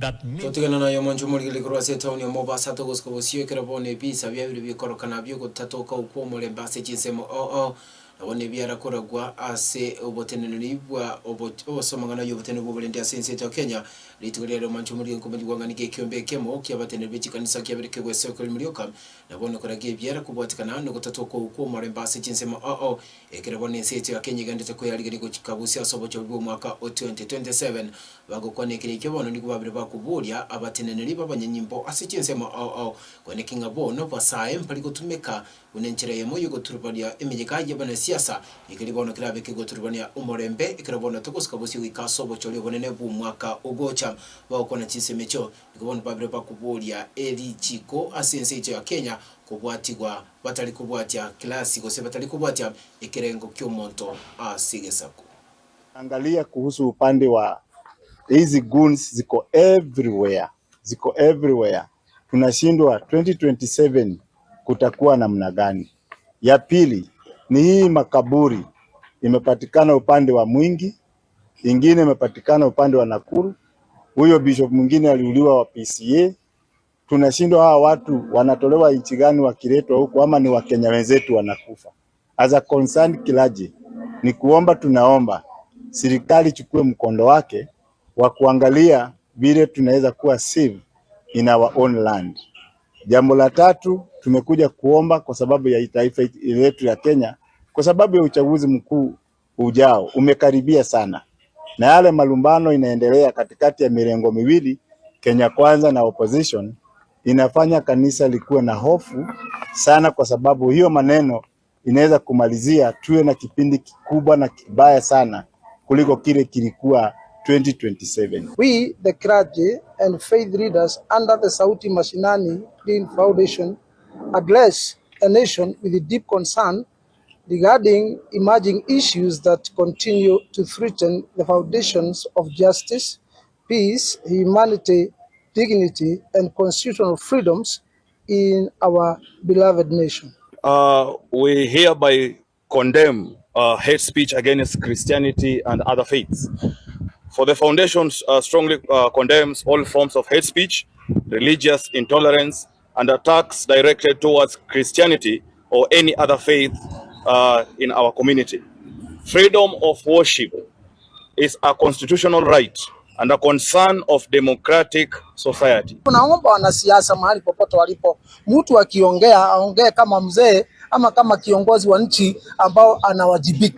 Totigana na yomanju muri kurase town ya Mombasa togosko bosio kerabone bisa bya biri bikorokana byo gutatoka uko muri mbase kinsemo abone byara koragwa ase oboteneneri bwa obosomangana yobotene bw'Uburundi asense ya Kenya litugirira yomanju muri nkomedi gwanganike kyombe kemo kyabatene bichikanisa kyabirike gwese ko muri yoka nabone korage byara kubwatikana no gutatoka uko muri mbase kinsemo ekerabone sense ya Kenya gandite ko yari go kikabusi asobo cyo mwaka 2027 bagokwanekere cyobono ndi kubabire bakuburia abateneneri b'abanyanyimbo asikinsemo kwanekinga bono basaye mpali gutumeka unenchereye moyo guturubania imejekaje bana siasa ikiribono kirabe kigoturubania umorembe ikirabona tokoska bosi wikasobo cyo libonene bu mwaka ugocha bakona chisemecho ikibona babire bakuburia erichiko asense ya Kenya kubwatigwa batali kubwatia classico se batali kubwatia ikirengo kyomonto asigesako. Angalia kuhusu upande wa hizi goons ziko everywhere. Tunashindwa 2027 kutakuwa namna gani? Ya pili ni hii makaburi imepatikana upande wa Mwingi, ingine imepatikana upande wa Nakuru. Huyo bishop mwingine aliuliwa wa PCA. Tunashindwa hawa watu wanatolewa nchi gani wakiletwa huko, ama ni Wakenya wenzetu wanakufa? As a concerned clergy ni kuomba, tunaomba serikali chukue mkondo wake wa kuangalia vile tunaweza kuwa safe in our own land. Jambo la tatu, tumekuja kuomba kwa sababu ya taifa letu ya Kenya, kwa sababu ya uchaguzi mkuu ujao umekaribia sana, na yale malumbano inaendelea katikati ya mirengo miwili, Kenya Kwanza na opposition, inafanya kanisa likuwe na hofu sana, kwa sababu hiyo maneno inaweza kumalizia tuwe na kipindi kikubwa na kibaya sana kuliko kile kilikuwa 2027. We, the clergy and faith leaders under the Sauti Mashinani Clean Foundation, address a nation with a deep concern regarding emerging issues that continue to threaten the foundations of justice, peace, humanity, dignity, and constitutional freedoms in our beloved nation. We hereby condemn hate speech against Christianity and other faiths. For the foundation strongly condemns all forms of hate speech, religious intolerance, and attacks directed towards Christianity or any other faith in our community. Freedom of worship is a constitutional right and a concern of democratic society. Tunaomba wanasiasa mahali popote walipo, mtu akiongea aongee kama mzee ama kama kiongozi wa nchi ambao anawajibika.